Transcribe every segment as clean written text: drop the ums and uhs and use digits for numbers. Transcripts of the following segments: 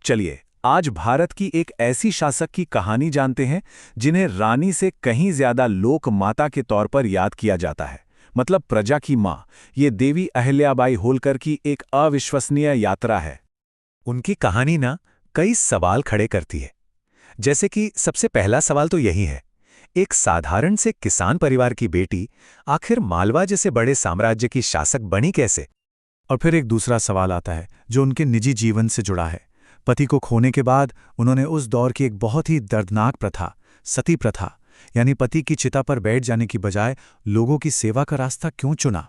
चलिए आज भारत की एक ऐसी शासक की कहानी जानते हैं जिन्हें रानी से कहीं ज्यादा लोक माता के तौर पर याद किया जाता है। मतलब प्रजा की मां। ये देवी अहिल्याबाई होलकर की एक अविश्वसनीय यात्रा है। उनकी कहानी ना कई सवाल खड़े करती है। जैसे कि सबसे पहला सवाल तो यही है, एक साधारण से किसान परिवार की बेटी आखिर मालवा जैसे बड़े साम्राज्य की शासक बनी कैसे? और फिर एक दूसरा सवाल आता है जो उनके निजी जीवन से जुड़ा है। पति को खोने के बाद उन्होंने उस दौर की एक बहुत ही दर्दनाक प्रथा, सती प्रथा, यानी पति की चिता पर बैठ जाने की बजाय लोगों की सेवा का रास्ता क्यों चुना?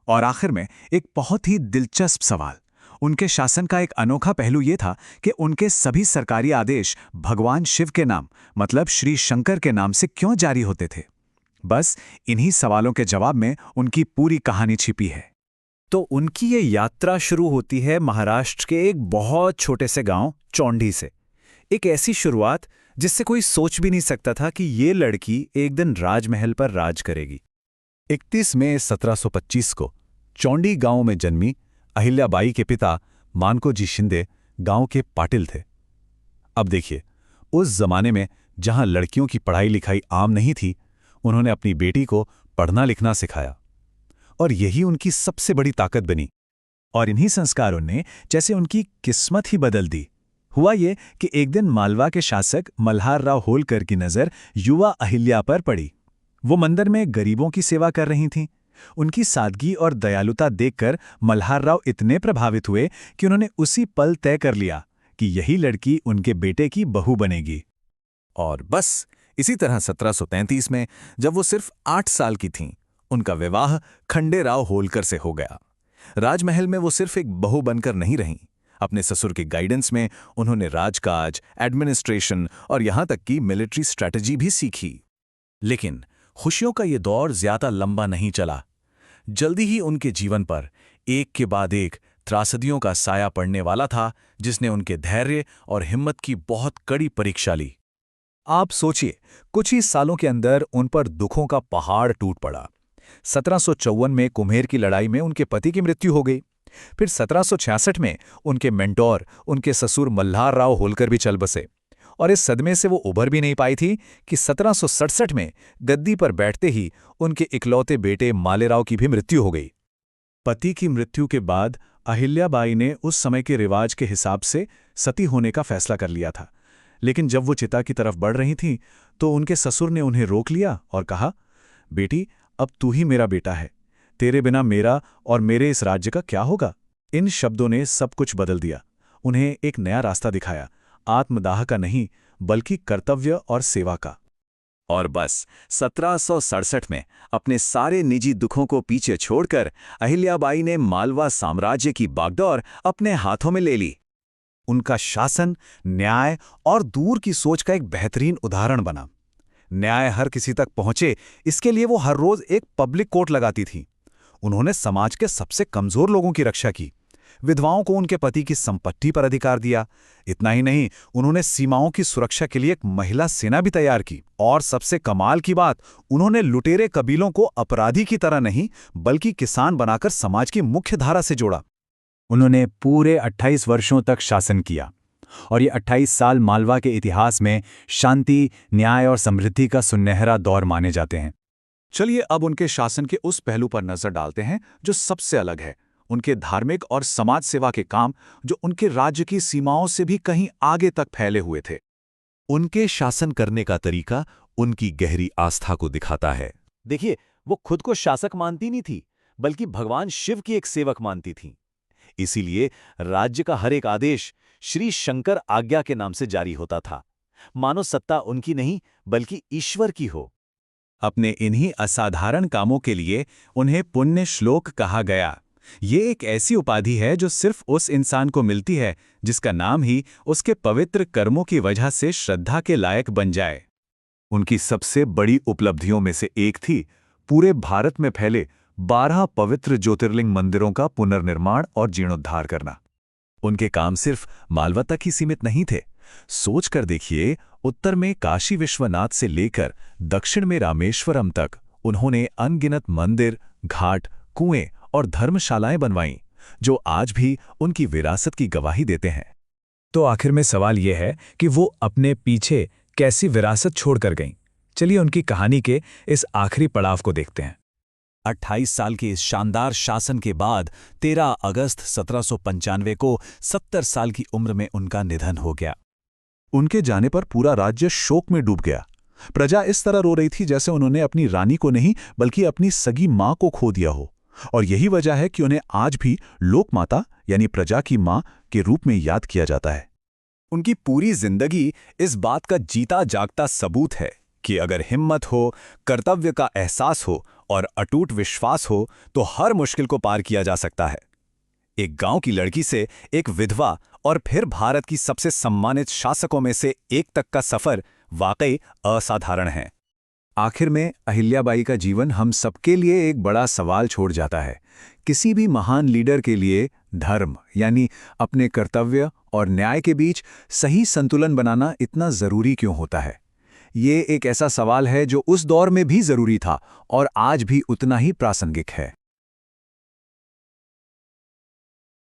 और आखिर में एक बहुत ही दिलचस्प सवाल, उनके शासन का एक अनोखा पहलू यह था कि उनके सभी सरकारी आदेश भगवान शिव के नाम, मतलब श्री शंकर के नाम से क्यों जारी होते थे? बस इन्हीं सवालों के जवाब में उनकी पूरी कहानी छिपी है। तो उनकी ये यात्रा शुरू होती है महाराष्ट्र के एक बहुत छोटे से गांव चौंडी से। एक ऐसी शुरुआत जिससे कोई सोच भी नहीं सकता था कि ये लड़की एक दिन राजमहल पर राज करेगी। 31 मई 1725 को चौंडी गांव में जन्मी अहिल्याबाई के पिता मानकोजी शिंदे गांव के पाटिल थे। अब देखिए, उस जमाने में जहां लड़कियों की पढ़ाई लिखाई आम नहीं थी, उन्होंने अपनी बेटी को पढ़ना लिखना सिखाया और यही उनकी सबसे बड़ी ताकत बनी। और इन्हीं संस्कारों ने जैसे उनकी किस्मत ही बदल दी। हुआ ये कि एक दिन मालवा के शासक मल्हार राव होलकर की नज़र युवा अहिल्या पर पड़ी। वो मंदिर में गरीबों की सेवा कर रही थीं। उनकी सादगी और दयालुता देखकर मल्हार राव इतने प्रभावित हुए कि उन्होंने उसी पल तय कर लिया कि यही लड़की उनके बेटे की बहू बनेगी। और बस इसी तरह 1733 में जब वो सिर्फ 8 साल की थीं, उनका विवाह खंडेराव होलकर से हो गया। राजमहल में वो सिर्फ एक बहू बनकर नहीं रहीं। अपने ससुर के गाइडेंस में उन्होंने राजकाज, एडमिनिस्ट्रेशन और यहां तक कि मिलिट्री स्ट्रैटेजी भी सीखी। लेकिन खुशियों का ये दौर ज्यादा लंबा नहीं चला। जल्दी ही उनके जीवन पर एक के बाद एक त्रासदियों का साया पड़ने वाला था, जिसने उनके धैर्य और हिम्मत की बहुत कड़ी परीक्षा ली। आप सोचिए, कुछ ही सालों के अंदर उन पर दुखों का पहाड़ टूट पड़ा। 1754 में कुम्हेर की लड़ाई में उनके पति की मृत्यु हो गई। फिर 1766 में उनके मेंटोर, उनके ससुर मल्हार राव होलकर भी चल बसे। और इस सदमे से वो उभर भी नहीं पाई थी कि 1767 में गद्दी पर बैठते ही उनके इकलौते बेटे मालेराव की भी मृत्यु हो गई। पति की मृत्यु के बाद अहिल्याबाई ने उस समय के रिवाज के हिसाब से सती होने का फैसला कर लिया था। लेकिन जब वो चिता की तरफ बढ़ रही थीं, तो उनके ससुर ने उन्हें रोक लिया और कहा, बेटी, अब तू ही मेरा बेटा है। तेरे बिना मेरा और मेरे इस राज्य का क्या होगा? इन शब्दों ने सब कुछ बदल दिया। उन्हें एक नया रास्ता दिखाया, आत्मदाह का नहीं बल्कि कर्तव्य और सेवा का। और बस 1767 में अपने सारे निजी दुखों को पीछे छोड़कर अहिल्याबाई ने मालवा साम्राज्य की बागडोर अपने हाथों में ले ली। उनका शासन न्याय और दूर की सोच का एक बेहतरीन उदाहरण बना। न्याय हर किसी तक पहुंचे, इसके लिए वो हर रोज एक पब्लिक कोर्ट लगाती थी। उन्होंने समाज के सबसे कमजोर लोगों की रक्षा की। विधवाओं को उनके पति की संपत्ति पर अधिकार दिया। इतना ही नहीं, उन्होंने सीमाओं की सुरक्षा के लिए एक महिला सेना भी तैयार की। और सबसे कमाल की बात, उन्होंने लुटेरे कबीलों को अपराधी की तरह नहीं बल्कि किसान बनाकर समाज की मुख्य धारा से जोड़ा। उन्होंने पूरे 28 वर्षों तक शासन किया और ये 28 साल मालवा के इतिहास में शांति, न्याय और समृद्धि का सुनहरा दौर माने जाते हैं। चलिए अब उनके शासन के उस पहलू पर नजर डालते हैं जो सबसे अलग है, उनके धार्मिक और समाज सेवा के काम, जो उनके राज्य की सीमाओं से भी कहीं आगे तक फैले हुए थे। उनके शासन करने का तरीका उनकी गहरी आस्था को दिखाता है। देखिए, वो खुद को शासक मानती नहीं थी, बल्कि भगवान शिव की एक सेवक मानती थी। इसीलिए राज्य का हर एक आदेश श्री शंकर आज्ञा के नाम से जारी होता था, मानो सत्ता उनकी नहीं बल्कि ईश्वर की हो। अपने इन्हीं असाधारण कामों के लिए उन्हें पुण्य श्लोक कहा गया। ये एक ऐसी उपाधि है जो सिर्फ उस इंसान को मिलती है जिसका नाम ही उसके पवित्र कर्मों की वजह से श्रद्धा के लायक बन जाए। उनकी सबसे बड़ी उपलब्धियों में से एक थी पूरे भारत में फैले 12 पवित्र ज्योतिर्लिंग मंदिरों का पुनर्निर्माण और जीर्णोद्धार करना। उनके काम सिर्फ मालवा तक ही सीमित नहीं थे। सोच कर देखिए, उत्तर में काशी विश्वनाथ से लेकर दक्षिण में रामेश्वरम तक उन्होंने अनगिनत मंदिर, घाट, कुएं और धर्मशालाएं बनवाईं, जो आज भी उनकी विरासत की गवाही देते हैं। तो आखिर में सवाल यह है कि वो अपने पीछे कैसी विरासत छोड़कर गईं। चलिए उनकी कहानी के इस आखिरी पड़ाव को देखते हैं। 28 साल के इस शानदार शासन के बाद 13 अगस्त 1795 को 70 साल की उम्र में उनका निधन हो गया। उनके जाने पर पूरा राज्य शोक में डूब गया। प्रजा इस तरह रो रही थी जैसे उन्होंने अपनी रानी को नहीं बल्कि अपनी सगी मां को खो दिया हो। और यही वजह है कि उन्हें आज भी लोकमाता यानी प्रजा की मां के रूप में याद किया जाता है। उनकी पूरी जिंदगी इस बात का जीता जागता सबूत है कि अगर हिम्मत हो, कर्तव्य का एहसास हो और अटूट विश्वास हो तो हर मुश्किल को पार किया जा सकता है। एक गांव की लड़की से एक विधवा और फिर भारत की सबसे सम्मानित शासकों में से एक तक का सफर वाकई असाधारण है। आखिर में अहिल्याबाई का जीवन हम सबके लिए एक बड़ा सवाल छोड़ जाता है। किसी भी महान लीडर के लिए धर्म यानी अपने कर्तव्य और न्याय के बीच सही संतुलन बनाना इतना जरूरी क्यों होता है? ये एक ऐसा सवाल है जो उस दौर में भी जरूरी था और आज भी उतना ही प्रासंगिक है।